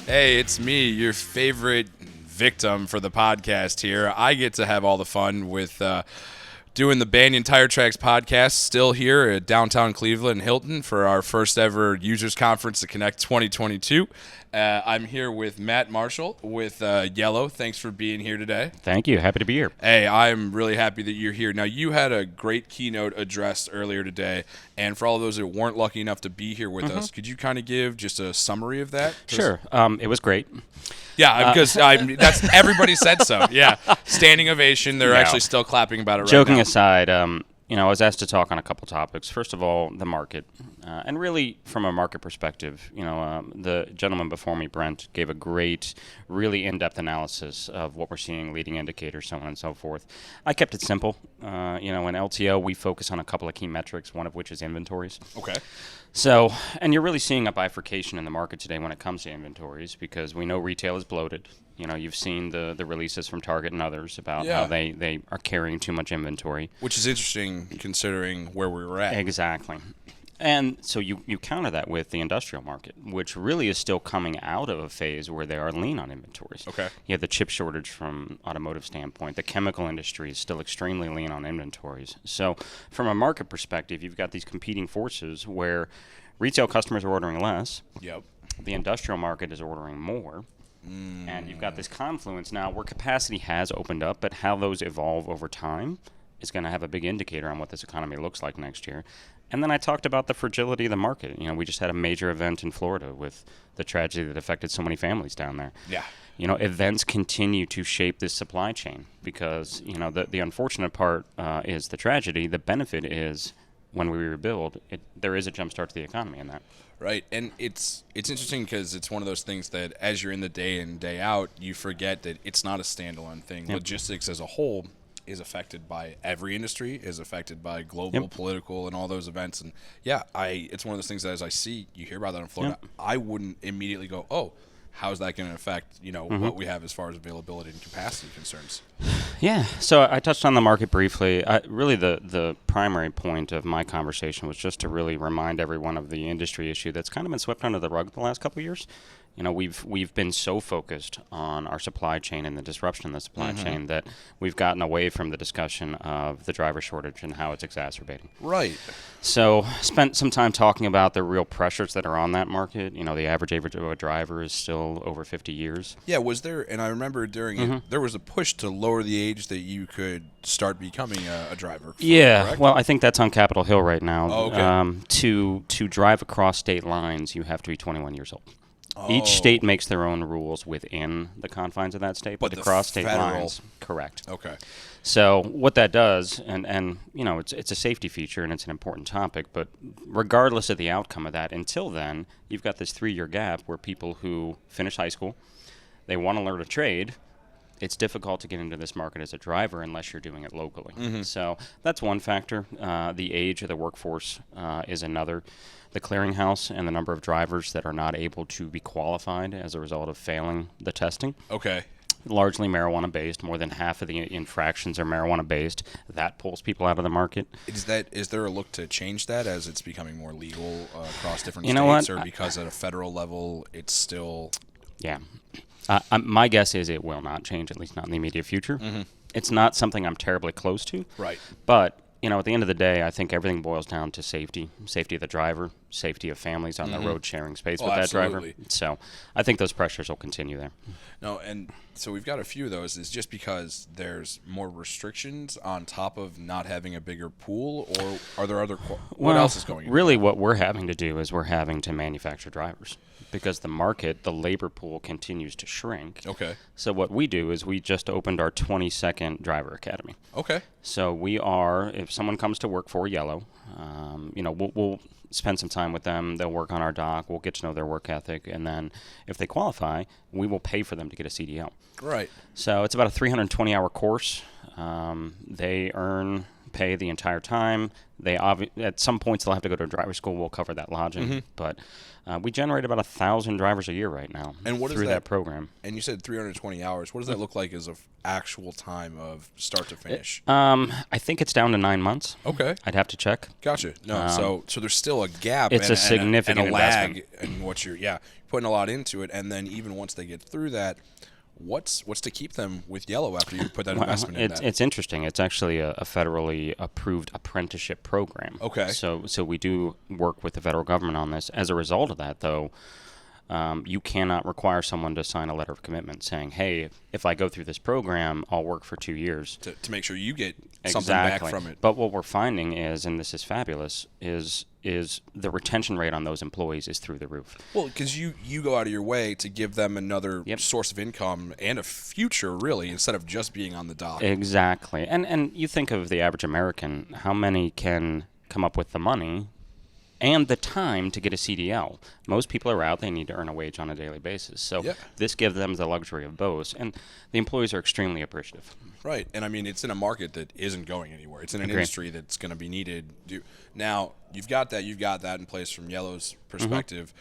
Hey, it's me, your favorite victim for the podcast here. I get to have all the fun with doing the Banyan Tire Tracks podcast, still here at downtown Cleveland, Hilton, for our first ever Users Conference to Connect 2022. I'm here with Matt Marshall with Yellow. Thanks for being here today. Thank you. Happy to be here. Hey, I'm really happy that you're here. Now, you had a great keynote address earlier today, and for all those that weren't lucky enough to be here with us, could you kind of give just a summary of that? Sure. It was great. Yeah, because that's everybody said so. Yeah, standing ovation. They're actually still clapping about it right now. Joking aside, I was asked to talk on a couple topics. First of all, the market, and really from a market perspective, the gentleman before me, Brent, gave a great, really in-depth analysis of what we're seeing, leading indicators, so on and so forth. I kept it simple. In LTO, we focus on a couple of key metrics, one of which is inventories. Okay. So, and you're really seeing a bifurcation in the market today when it comes to inventories, because we know retail is bloated. You've seen the releases from Target and others about how they are carrying too much inventory. Which is interesting considering where we were at. Exactly. And so you counter that with the industrial market, which really is still coming out of a phase where they are lean on inventories. Okay. You have the chip shortage from automotive standpoint. The chemical industry is still extremely lean on inventories. So from a market perspective, you've got these competing forces where retail customers are ordering less. Yep. The industrial market is ordering more. And you've got this confluence now where capacity has opened up, but how those evolve over time is going to have a big indicator on what this economy looks like next year. And then I talked about the fragility of the market. We just had a major event in Florida with the tragedy that affected so many families down there. Yeah. Events continue to shape this supply chain because, the unfortunate part is the tragedy. The benefit is when we rebuild, there is a jump start to the economy in that. Right, and it's interesting because it's one of those things that as you're in the day in, day out, you forget that it's not a standalone thing. Yep. Logistics as a whole is affected by every industry, is affected by global, political, and all those events. And it's one of those things that as I see, you hear about that in Florida, I wouldn't immediately go, oh, how's that going to affect, what we have as far as availability and capacity concerns? Yeah, so I touched on the market briefly. Really, the primary point of my conversation was just to really remind everyone of the industry issue that's kind of been swept under the rug the last couple of years. We've been so focused on our supply chain and the disruption in the supply chain that we've gotten away from the discussion of the driver shortage and how it's exacerbating. Right. So spent some time talking about the real pressures that are on that market. The average age of a driver is still over 50 years. Yeah, was there, and I remember during it, there was a push to lower the age that you could start becoming a driver. Correct? Well, I think that's on Capitol Hill right now. Oh, okay. To drive across state lines, you have to be 21 years old. Oh. Each state makes their own rules within the confines of that state, but across state lines, correct. Okay. So what that does, and it's a safety feature and it's an important topic, but regardless of the outcome of that, until then, you've got this 3-year gap where people who finish high school, they want to learn a trade. It's difficult to get into this market as a driver unless you're doing it locally. So that's one factor. The age of the workforce is another. The clearinghouse and the number of drivers that are not able to be qualified as a result of failing the testing. Okay. Largely marijuana-based. More than half of the infractions are marijuana-based. That pulls people out of the market. Is there a look to change that as it's becoming more legal across different You know states, what? or because at a federal level it's still... Yeah. My guess is it will not change, at least not in the immediate future. It's not something I'm terribly close to. Right. But, at the end of the day, I think everything boils down to safety of the driver, safety of families on the road sharing space with that absolutely. driver. So I think those pressures will continue there. No, and so we've got a few of those. Is just because there's more restrictions on top of not having a bigger pool, or are there other... what else is going on? Really what we're having to do is we're having to manufacture drivers because the market, the labor pool continues to shrink. Okay. So what we do is we just opened our 22nd driver academy. Okay. So we are, if someone comes to work for Yellow, we'll spend some time with them. They'll work on our dock. We'll get to know their work ethic. And then if they qualify, we will pay for them to get a CDL. Right. So it's about a 320-hour course. They earn pay the entire time. At some points they'll have to go to driver school. We'll cover that lodging, but we generate about 1,000 drivers a year right now through that program. And you said 320 hours. What does that look like as of actual time of start to finish? I think it's down to 9 months. Okay, I'd have to check. Gotcha. No, so there's still a gap. It's a significant and a lag investment. in what you're putting a lot into it, and then even once they get through that. What's to keep them with Yellow after you put that investment in that? It's interesting. It's actually a federally approved apprenticeship program. Okay. So we do work with the federal government on this. As a result of that, though, you cannot require someone to sign a letter of commitment saying, hey, if I go through this program, I'll work for 2 years. To make sure you get something back from it. But what we're finding is, and this is fabulous, is the retention rate on those employees is through the roof. Well, because you go out of your way to give them another source of income and a future, really, instead of just being on the dock. Exactly. And you think of the average American, how many can come up with the money and the time to get a CDL? Most people are out. They need to earn a wage on a daily basis. So this gives them the luxury of both. And the employees are extremely appreciative. Right. And, I mean, it's in a market that isn't going anywhere. It's in an industry that's going to be needed. Now, you've got that in place from Yellow's perspective.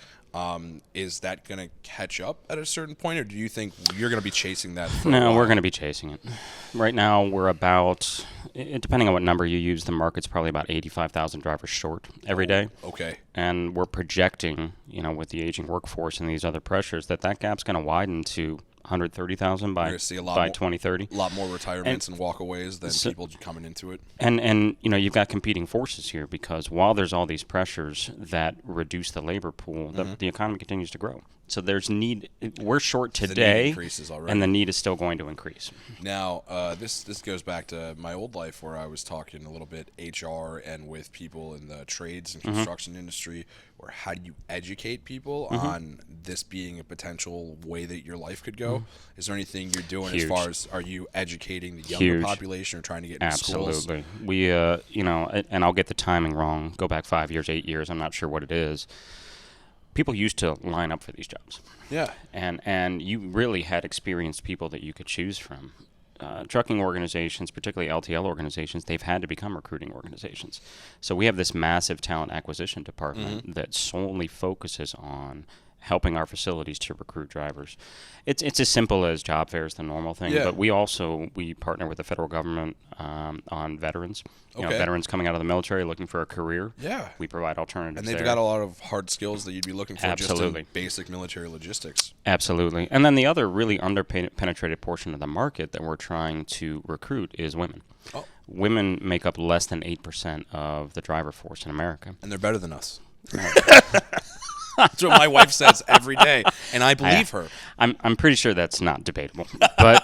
Is that going to catch up at a certain point, or do you think you're going to be chasing that for a while? We're going to be chasing it. Right now, we're about, depending on what number you use, the market's probably about 85,000 drivers short every day. Okay. And we're projecting, with the aging workforce and these other pressures, that gap's going to widen to 130,000 by 2030. A lot more retirements and walkaways than people coming into it. And you've got competing forces here, because while there's all these pressures that reduce the labor pool, the economy continues to grow. So there's need. We're short today, and the need is still going to increase. Now, this goes back to my old life, where I was talking a little bit HR and with people in the trades and construction industry, or how do you educate people on this being a potential way that your life could go? Is there anything you're doing as far as, are you educating the younger population or trying to get into schools? Absolutely. We, and I'll get the timing wrong, go back 5 years, 8 years, I'm not sure what it is. People used to line up for these jobs. Yeah. And you really had experienced people that you could choose from. Trucking organizations, particularly LTL organizations, they've had to become recruiting organizations. So we have this massive talent acquisition department that solely focuses on helping our facilities to recruit drivers. It's as simple as job fairs, the normal thing, but we partner with the federal government on veterans. Veterans coming out of the military looking for a career. Yeah. We provide alternatives. And they've got a lot of hard skills that you'd be looking for just in basic military logistics. Absolutely. And then the other really underpenetrated portion of the market that we're trying to recruit is women. Oh. Women make up less than 8% of the driver force in America. And they're better than us. That's what my wife says every day, and I believe her. I'm pretty sure that's not debatable. But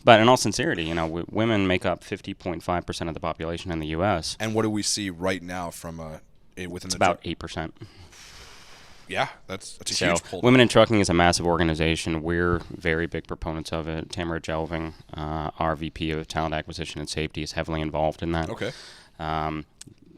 but in all sincerity, women make up 50.5% of the population in the U.S. And what do we see right now from within it's about 8%. Yeah, that's a huge pull. Women in Trucking is a massive organization. We're very big proponents of it. Tamara Jelving, our VP of Talent Acquisition and Safety, is heavily involved in that. Okay.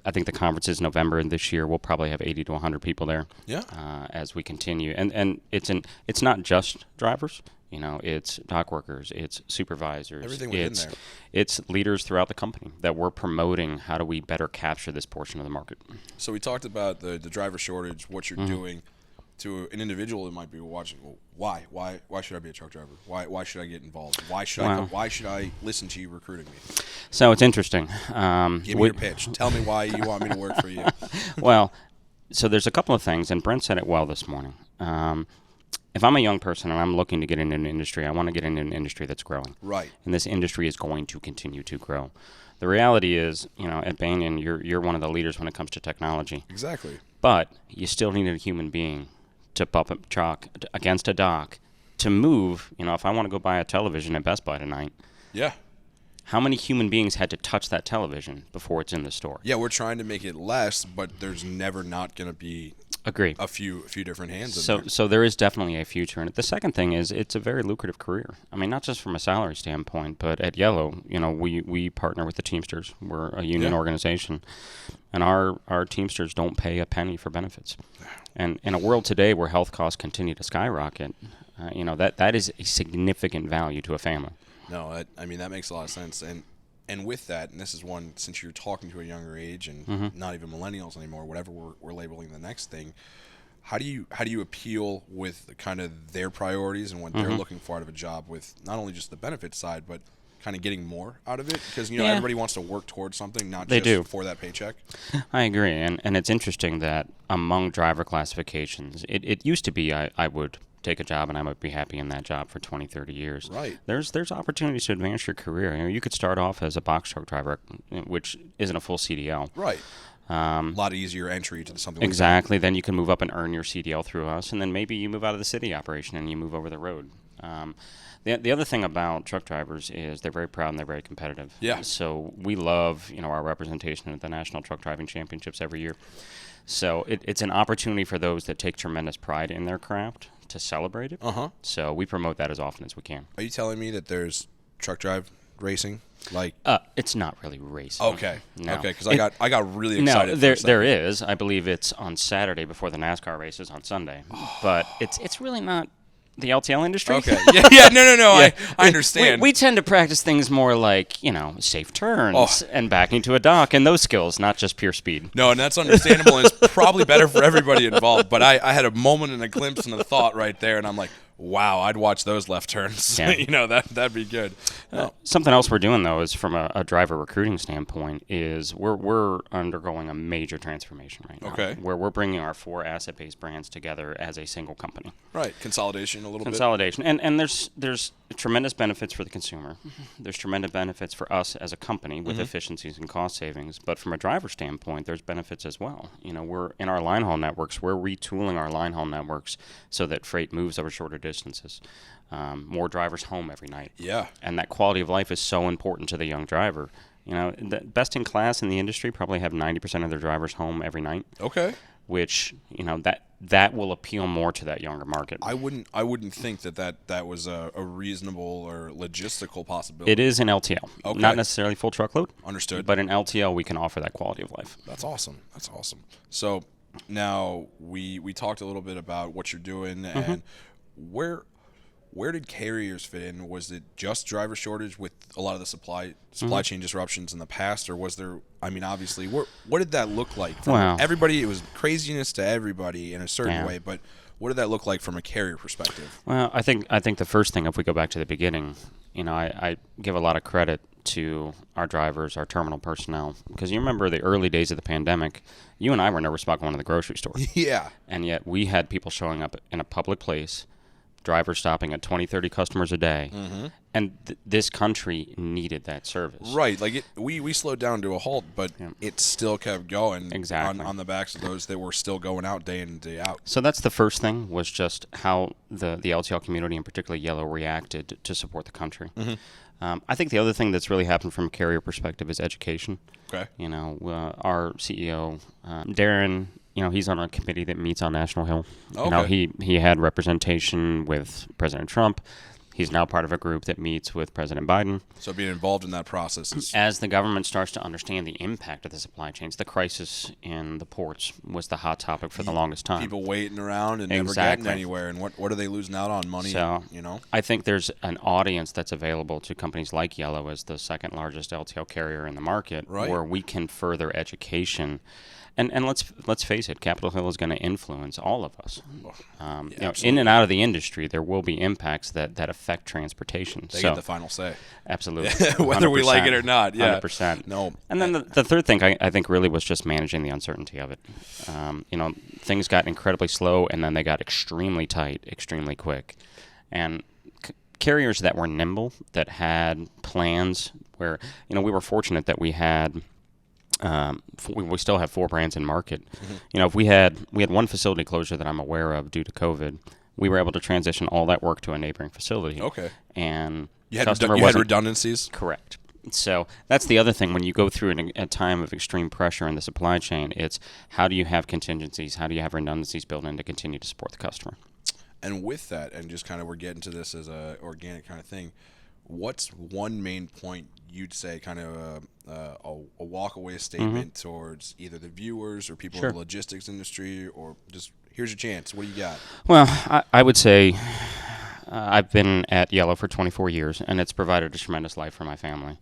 I think the conference is November, and this year we'll probably have 80 to 100 people there. Yeah. As we continue, and it's not just drivers. It's dock workers, it's supervisors, everything within there. It's leaders throughout the company that we're promoting. How do we better capture this portion of the market? So we talked about the driver shortage, what you're doing. To an individual that might be watching, well, why should I be a truck driver? Why should I get involved? Why should I listen to you recruiting me? So it's interesting. Give me your pitch. Tell me why you want me to work for you. Well, so there's a couple of things, and Brent said it well this morning. If I'm a young person and I'm looking to get into an industry, I want to get into an industry that's growing. Right. And this industry is going to continue to grow. The reality is, at Banyan, you're one of the leaders when it comes to technology. Exactly. But you still need a human being to bump a truck against a dock to move. If I want to go buy a television at Best Buy tonight. Yeah. How many human beings had to touch that television before it's in the store? Yeah, we're trying to make it less, but there's never not going to be a few different hands in there. So there is definitely a future in it. The second thing is it's a very lucrative career. I mean, not just from a salary standpoint, but at Yellow, we partner with the Teamsters. We're a union organization, and our Teamsters don't pay a penny for benefits. And in a world today where health costs continue to skyrocket, that is a significant value to a family. No, that makes a lot of sense. And And with that, and this is one, since you're talking to a younger age and not even millennials anymore, whatever we're labeling the next thing, how do you appeal with kind of their priorities and what they're looking for out of a job with not only just the benefit side, but kind of getting more out of it? Because, everybody wants to work towards something, not just for that paycheck. I agree. And it's interesting that among driver classifications, it used to be I would take a job and I might be happy in that job for 20, 30 years. Right. There's opportunities to advance your career. You could start off as a box truck driver, which isn't a full CDL. Right. A lot easier entry to something exactly. Then you can move up and earn your CDL through us, and then maybe you move out of the city operation and you move over the road. The other thing about truck drivers is they're very proud and they're very competitive. Yeah. So we love our representation at the National Truck Driving Championships every year. So it's an opportunity for those that take tremendous pride in their craft to celebrate it. So we promote that as often as we can. Are you telling me that there's truck drive racing? Like it's not really racing. Okay. No. Okay, because I got really excited. No, there is. I believe it's on Saturday before the NASCAR races on Sunday. But it's really not the LTL industry. Okay. Yeah. No. Yeah. I understand. We tend to practice things more like, safe turns and backing to a dock and those skills, not just pure speed. No, and that's understandable, and it's probably better for everybody involved. But I had a moment and a glimpse and a thought right there, and I'm like, wow, I'd watch those left turns. Yeah. That'd be good. Something else we're doing, though, is from a driver recruiting standpoint, is we're undergoing a major transformation right now. Okay. Where we're bringing our 4 asset-based brands together as a single company. Right. Consolidation a little bit. Consolidation. And there's tremendous benefits for the consumer. There's tremendous benefits for us as a company with efficiencies and cost savings. But from a driver standpoint, there's benefits as well. We're in our line haul networks. We're retooling our line haul networks so that freight moves over shorter distances. More drivers home every night. Yeah. And that quality of life is so important to the young driver. The best in class in the industry probably have 90% of their drivers home every night. Okay. Which, that will appeal more to that younger market. I wouldn't think that was a reasonable or logistical possibility. It is in LTL. Okay. Not necessarily full truckload. Understood. But in LTL, we can offer that quality of life. That's awesome. So now we talked a little bit about what you're doing and where did carriers fit in? Was it just driver shortage with a lot of the supply chain disruptions in the past, or was there? I mean, obviously, what did that look like? From everybody, it was craziness to everybody in a certain way, but what did that look like from a carrier perspective? Well, I think the first thing, if we go back to the beginning, I give a lot of credit to our drivers, our terminal personnel, because you remember the early days of the pandemic, you and I were never spot going to the grocery store. Yeah. And yet we had people showing up in a public place, drivers stopping at 20, 30 customers a day, and this country needed that service. Right, like we slowed down to a halt, but it still kept going on the backs of those that were still going out day in and day out. So that's the first thing, was just how the LTL community, and particularly Yellow, reacted to support the country. I think the other thing that's really happened from a carrier perspective is education. Okay. Our CEO, Darren, he's on a committee that meets on National Hill. Okay. He had representation with President Trump. He's now part of a group that meets with President Biden. So being involved in that process is... As the government starts to understand the impact of the supply chains, the crisis in the ports was the hot topic for the longest time. People waiting around and never getting anywhere. And what are they losing out on? Money, so, I think there's an audience that's available to companies like Yellow as the second largest LTL carrier in the market, where we can further education. And let's face it, Capitol Hill is going to influence all of us. In and out of the industry, there will be impacts that affect transportation. They get the final say. Absolutely. Whether we like it or not. Yeah. 100%. No. And then the third thing I think really was just managing the uncertainty of it. Things got incredibly slow, and then they got extremely tight, extremely quick. And carriers that were nimble, that had plans where, we were fortunate that we had... we still have 4 brands in market. If we had one facility closure that I'm aware of due to COVID, we were able to transition all that work to a neighboring facility. Okay. And you had redundancies? Correct. So that's the other thing. When you go through a time of extreme pressure in the supply chain, it's how do you have contingencies? How do you have redundancies built in to continue to support the customer? And with that, and just kind of we're getting to this as a organic kind of thing, what's one main point you'd say, kind of a walk-away statement towards either the viewers or people in the logistics industry, or just here's your chance? What do you got? Well, I would say I've been at Yellow for 24 years, and it's provided a tremendous life for my family.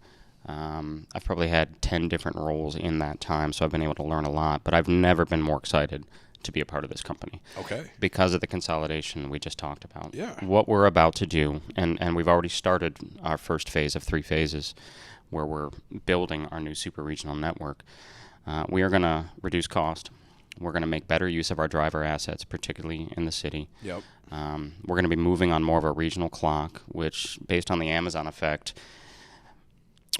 I've probably had 10 different roles in that time, so I've been able to learn a lot. But I've never been more excited to be a part of this company. Okay. Because of the consolidation we just talked about. Yeah. What we're about to do, and we've already started our first phase of 3 phases where we're building our new super regional network. We are going to reduce cost. We're going to make better use of our driver assets, particularly in the city. Yep. We're going to be moving on more of a regional clock, which, based on the Amazon effect,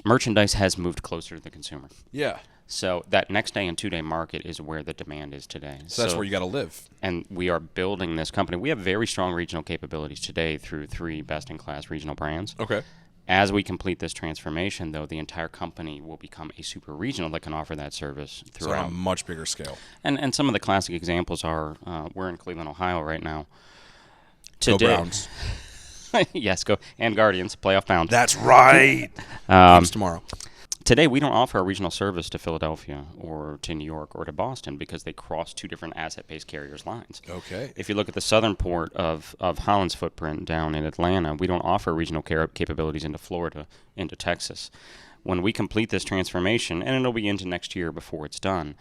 merchandise has moved closer to the consumer. Yeah. So that next day and 2-day market is where the demand is today. So that's where you got to live. And we are building this company. We have very strong regional capabilities today through 3 best-in-class regional brands. Okay. As we complete this transformation, though, the entire company will become a super regional that can offer that service throughout. So on a much bigger scale. And some of the classic examples are, we're in Cleveland, Ohio right now. Go Browns. Yes, go. And Guardians, playoff bound. That's right. Games tomorrow. Today, we don't offer a regional service to Philadelphia or to New York or to Boston because they cross 2 different asset-based carriers' lines. Okay. If you look at the southern port of Holland's footprint down in Atlanta, we don't offer regional capabilities into Florida, into Texas. When we complete this transformation, and it'll be into next year before it's done,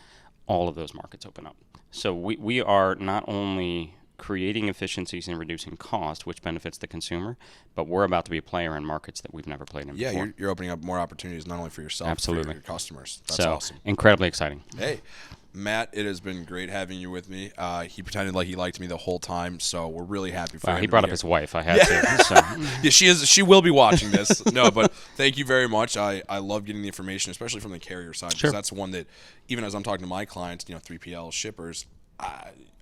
all of those markets open up. So we are not only creating efficiencies and reducing cost, which benefits the consumer, but we're about to be a player in markets that we've never played in before. Yeah, you're opening up more opportunities not only for yourself, Absolutely. but for your customers. That's so, awesome. Incredibly exciting. Hey, Matt, it has been great having you with me. He pretended like he liked me the whole time, so we're really happy for him. He brought up his wife. I had to. So. Yeah, she will be watching this. No, but thank you very much. I love getting the information, especially from the carrier side, because that's one that, even as I'm talking to my clients, 3PL shippers,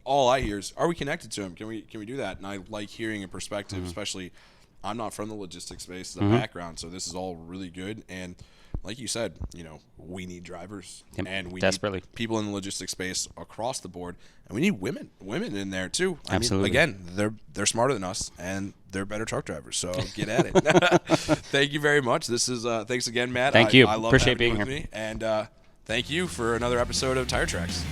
all I hear is, are we connected to him? Can we do that? And I like hearing a perspective, especially I'm not from the logistics space as a background, so this is all really good. And like you said, we need drivers, and we desperately need people in the logistics space across the board, and we need women in there too. Absolutely. I mean, again, they're smarter than us, and they're better truck drivers. So get at it. Thank you very much. This is thanks again, Matt. Thank you. I love Appreciate having being you here. with me, and thank you for another episode of Tire Tracks.